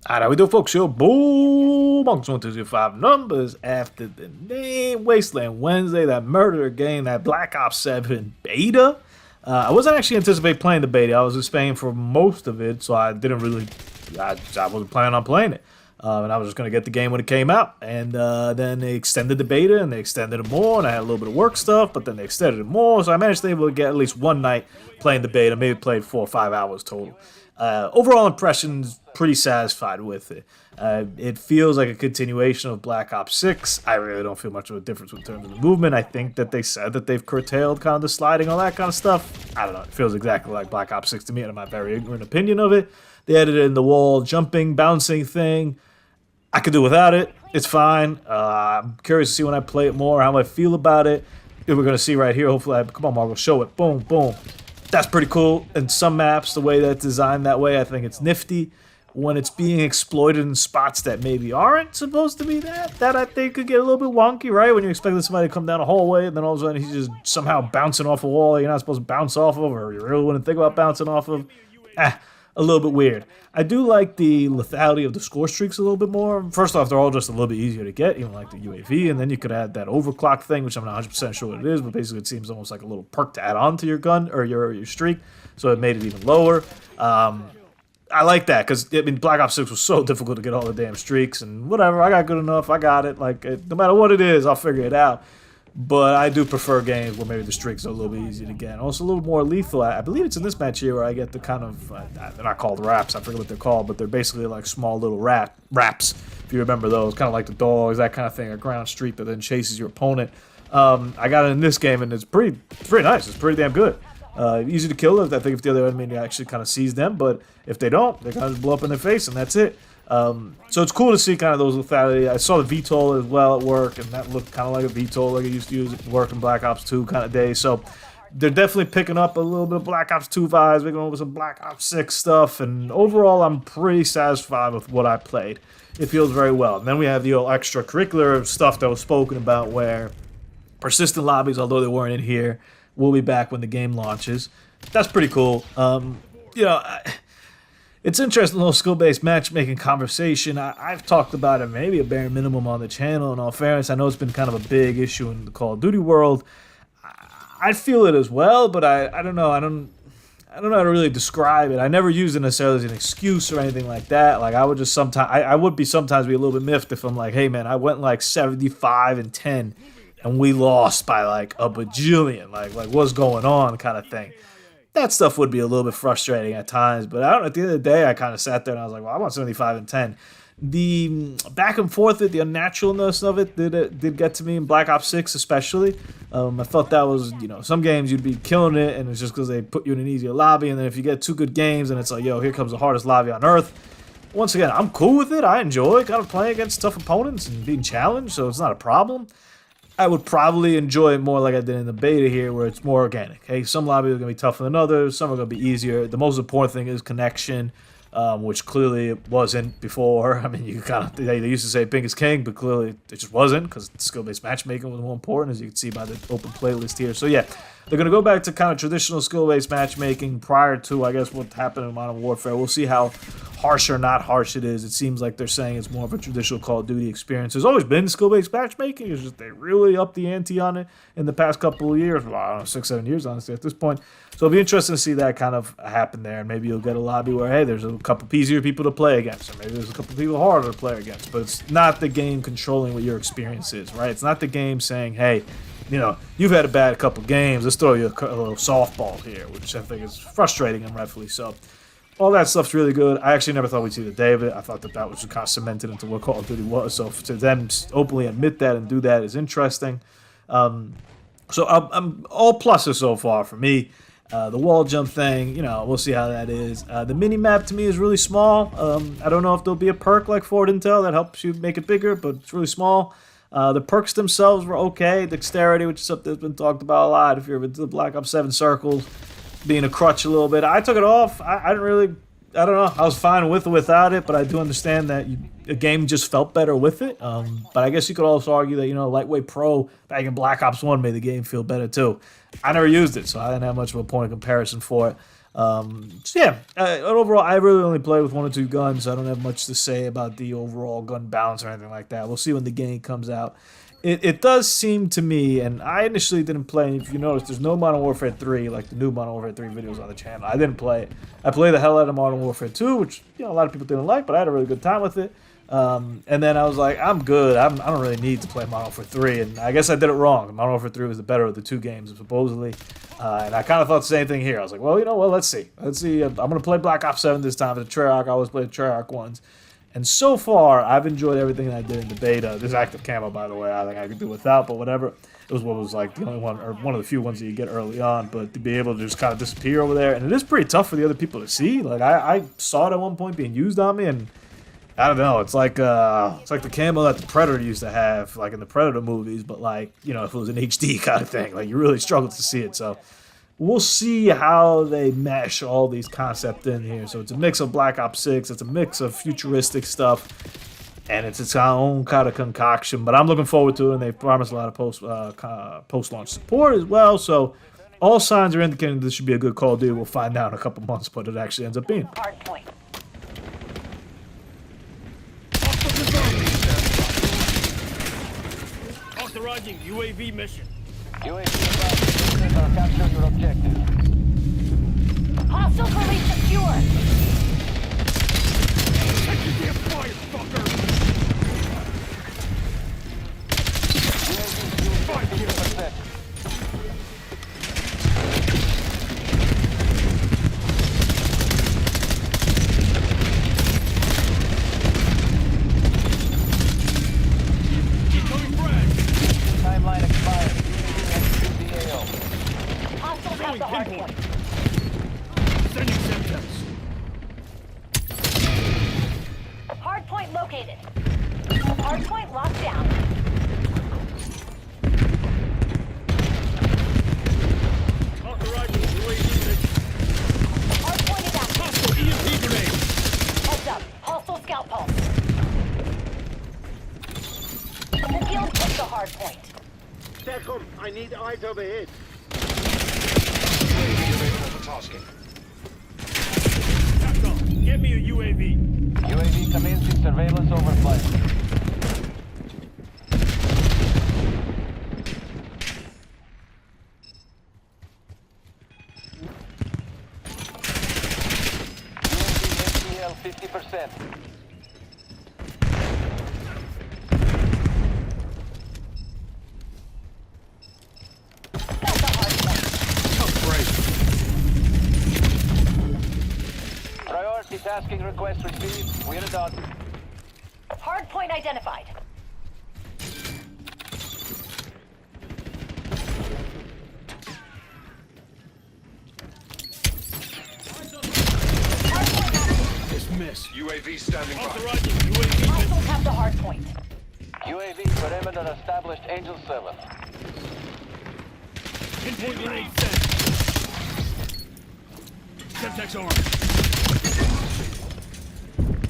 Alright, how we do, folks? Yo, boom! Monks 1205 numbers after the name. Wasteland Wednesday, that murder game, that Black Ops 7 beta. I wasn't actually anticipating playing the beta. I was in Spain for most of it, so I didn't really. I wasn't planning on playing it. And I was just going to get the game when it came out. And then they extended the beta, and they extended it more, and I had a little bit of work stuff, but then they extended it more, so I managed to be able to get at least one night playing the beta, maybe played 4 or 5 hours total. Overall impressions, pretty satisfied with it. It feels like a continuation of Black Ops 6. I really don't feel much of a difference in terms of the movement. I think that they said that they've curtailed kind of the sliding, all that kind of stuff. I don't know. It feels exactly like Black Ops 6 to me, in my very ignorant opinion of it. They added in the wall jumping, bouncing thing. I could do without it. It's fine. I'm curious to see when I play it more, how I feel about it. We're going to see right here. Hopefully, come on, Marvel, show it. Boom, boom. That's pretty cool. In some maps, the way that's designed that way, I think it's nifty. When it's being exploited in spots that maybe aren't supposed to be that I think could get a little bit wonky, right? When you expect somebody to come down a hallway and then all of a sudden he's just somehow bouncing off a wall you're not supposed to bounce off of, or you really wouldn't think about bouncing off of. A little bit weird. I do like the lethality of the score streaks a little bit more. First off, they're all just a little bit easier to get, even like the UAV, and then you could add that overclock thing, which I'm not 100% sure what it is, but basically it seems almost like a little perk to add on to your gun or your streak, so it made it even lower. I like that because I mean Black Ops 6 was so difficult to get all the damn streaks, and whatever, I got good enough, I got it. Like no matter what it is, I'll figure it out. But I do prefer games where maybe the streaks are a little bit easier to get. And also a little more lethal. I believe it's in this match here where I get the kind of, they're not called wraps, I forget what they're called, but they're basically like small little wraps, if you remember those. Kind of like the dogs, that kind of thing, a ground streak that then chases your opponent. I got it in this game and it's pretty nice. It's pretty damn good. Easy to kill, I think if the other enemy actually kind of sees them, but if they don't, they kind of just blow up in their face and that's it. So it's cool to see kind of those lethality. I saw the VTOL as well at work, and that looked kind of like a VTOL like I used to use it to work in Black Ops 2 kind of days. So they're definitely picking up a little bit of Black Ops 2 vibes, making over some Black Ops 6 stuff, and overall I'm pretty satisfied with what I played. It feels very well. And then we have the old extracurricular stuff that was spoken about where persistent lobbies, although they weren't in here, will be back when the game launches. That's pretty cool. It's interesting, little skill-based matchmaking conversation. I've talked about it maybe a bare minimum on the channel. In all fairness, I know it's been kind of a big issue in the Call of Duty world. I feel it as well, but I don't know. I don't know how to really describe it. I never use it necessarily as an excuse or anything like that. Like I would just sometimes, I would be sometimes be a little bit miffed if I'm like, hey man, I went like 75-10, and we lost by like a bajillion. Like what's going on, kind of thing. That stuff would be a little bit frustrating at times, but I don't know, at the end of the day, I kind of sat there and I was like, well, I want 75-10. The back and forth, the unnaturalness of it did get to me in Black Ops 6 especially. I felt that was, some games you'd be killing it, and it's just because they put you in an easier lobby, and then if you get 2 good games, and it's like, yo, here comes the hardest lobby on Earth. Once again, I'm cool with it. I enjoy kind of playing against tough opponents and being challenged, so it's not a problem. I would probably enjoy it more like I did in the beta here, where it's more organic. Hey, some lobbies are going to be tougher than others. Some are going to be easier. The most important thing is connection, which clearly it wasn't before. I mean, they used to say pink is king, but clearly it just wasn't, because skill-based matchmaking was more important, as you can see by the open playlist here. So yeah, they're going to go back to kind of traditional skill-based matchmaking prior to, I guess, what happened in Modern Warfare. We'll see how harsh or not harsh it is. It seems like they're saying it's more of a traditional Call of Duty experience. There's always been skill-based matchmaking. It's just they really upped the ante on it in the past couple of years. Well, I don't know, 6-7 years, honestly, at this point. So it'll be interesting to see that kind of happen there. And maybe you'll get a lobby where, hey, there's a couple easier people to play against, or maybe there's a couple people harder to play against. But it's not the game controlling what your experience is, right? It's not the game saying, hey, you've had a bad couple games. Let's throw you a little softball here, which I think is frustrating and rightfully so. All that stuff's really good. I actually never thought we'd see the day of it. I thought that was just kind of cemented into what Call of Duty was. So to them openly admit that and do that is interesting. So I'm all pluses so far for me. The wall jump thing, we'll see how that is. The mini map to me is really small. I don't know if there'll be a perk like Forward Intel that helps you make it bigger, but it's really small. The perks themselves were okay. Dexterity, which is something that's been talked about a lot if you're into the Black Ops 7 circles, being a crutch a little bit. I took it off. I didn't really, I don't know. I was fine with or without it, but I do understand that a game just felt better with it. But I guess you could also argue that, Lightweight Pro back in Black Ops 1 made the game feel better too. I never used it, so I didn't have much of a point of comparison for it. So yeah, overall, I really only play with 1 or 2 guns. So I don't have much to say about the overall gun balance or anything like that. We'll see when the game comes out. It does seem to me, and I initially didn't play. If you notice, there's no Modern Warfare 3, like the new Modern Warfare 3 videos on the channel. I didn't play it. I played the hell out of Modern Warfare 2, which a lot of people didn't like, but I had a really good time with it. And then I was like, I'm good. I don't really need to play Modern Warfare 3, and I guess I did it wrong. Modern Warfare 3 was the better of the 2 games, supposedly. And I kind of thought the same thing here. I was like, well, let's see. Let's see. I'm going to play Black Ops 7 this time for the Treyarch. I always play the Treyarch ones. And so far, I've enjoyed everything I did in the beta. This active camo, by the way, I think I could do without, but whatever. It was what was like the only one, or one of the few ones that you get early on. But to be able to just kind of disappear over there, and it is pretty tough for the other people to see. Like I saw it at one point being used on me, and I don't know. It's like the camo that the Predator used to have, like in the Predator movies, but like if it was an HD kind of thing, like you really struggled to see it. So we'll see how they mesh all these concepts in here. So it's a mix of Black Ops 6, it's a mix of futuristic stuff, and it's its own kind of concoction. But I'm looking forward to it, and they've promised a lot of post-launch support as well. So all signs are indicating this should be a good Call of Duty. We'll find out in a couple months what it actually ends up being. Hard point. Authorizing UAV mission. UAV are capture your objective. Hostile police secure. Take your damn fire, fucker! UAV 50%. Incoming frag! Timeline expired. Execute the AO. Hostiles have the hard point. Sending Semtex. Hard point located. Hard point locked down. Authorizing UAV mission. Hard point is active. Hostile EMP grenade. Heads up. Hostile scout pulse. The guild took the hard point. Second, I need eyes overhead. TACOM, get me a UAV. UAV commencing surveillance overflight. UAV 50%. That's the hard point. Tough break. Priority tasking request received. We're done. Hard point identified. Hard point active. Dismiss. UAV standing by. Authorizing UAV mission. Hostiles have the hard point. UAV perimeter established. Angel 7. Pinpoint grenade sent. Semtex armed.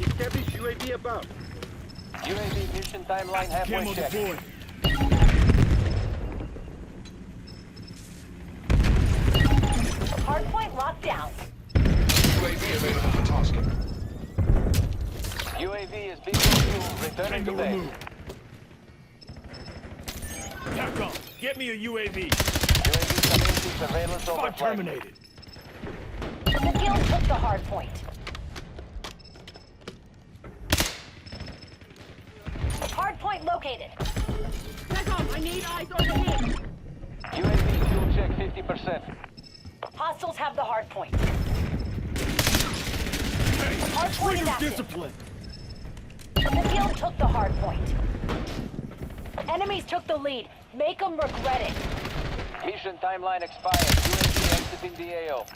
Establish UAV above. UAV mission timeline halfway Camo check. deployed. Hard point locked down. UAV available for tasking. UAV is being refueled. Returning to Tango base. removed. TACOM, get me a UAV. UAV commencing surveillance Spot overflight. terminated. The guild took the hard point. Hard point located. TACOM, I need eyes overhead. UAV fuel check 50%. Hostiles have the hard point. Hey, Hard point is trigger active. discipline. The guild took the hard point. Enemies took the lead. Make them regret it. Mission timeline expired. UAV exiting the AO.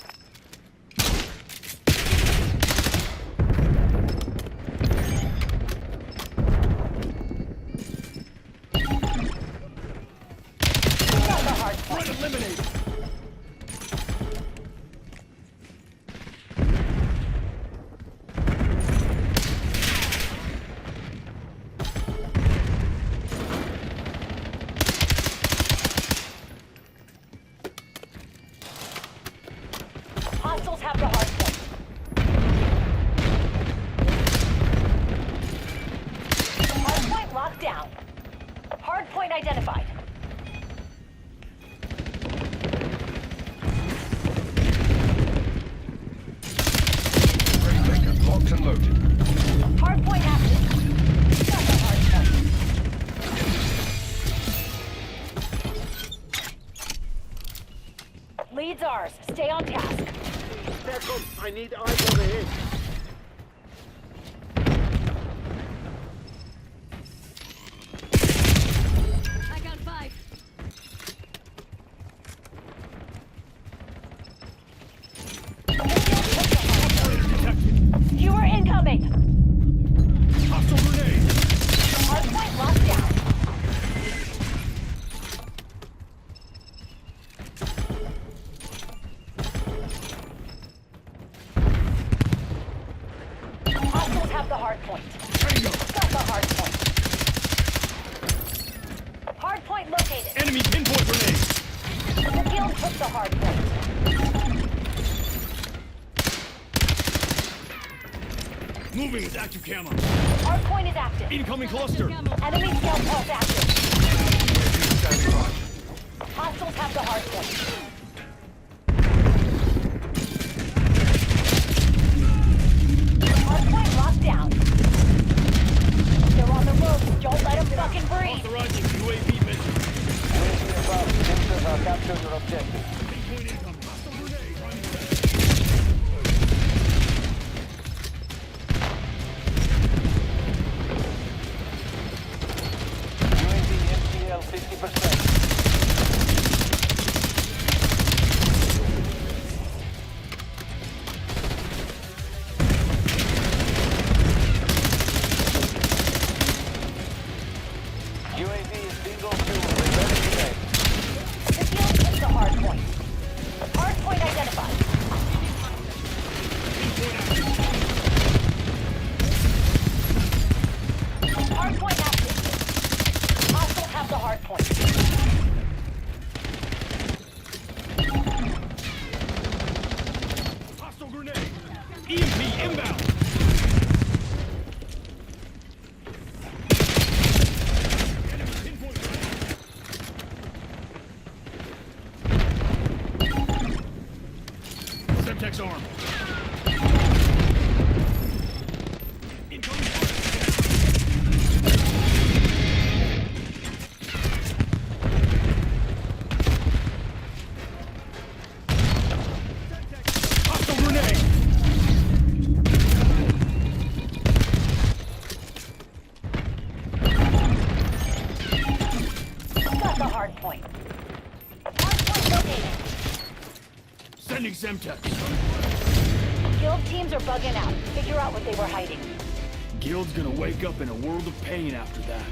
Got the hard point. Threat eliminated. boat. Hardpoint active. Got the hardpoint. Lead's ours. Stay on task. Second, I need eyes overhead. I got 5. You are incoming. Hostile grenade. Hardpoint locked down. Hostiles have the hardpoint. Tango. Got the hardpoint. Hardpoint located. Enemy pinpoint grenade. The guild took the hardpoint. Moving with active camo. Hardpoint is active. Incoming cluster. Enemy scout pulse active. Standing by. Hostiles have the hardpoint. Hardpoint locked down. They're on the ropes. Don't let them fucking breathe. Authorizing UAV mission. UAV above. Sensors are captured your objective. Pinpoint incoming. Hostile grenade. UAV MTL 50%. UAV is bingo fuel. Ready to make. The guild took the hardpoint. Hardpoint identified. Hardpoint active. Hostiles have the hardpoint. Hostile grenade. EMP inbound. Enemy pinpoint grenade. Semtex arm. Incoming fire. Hostile grenade. Got the hardpoint. Hardpoint located. Sending Semtex. Guild teams are bugging out. Figure out what they were hiding. Guild's gonna wake up in a world of pain after that.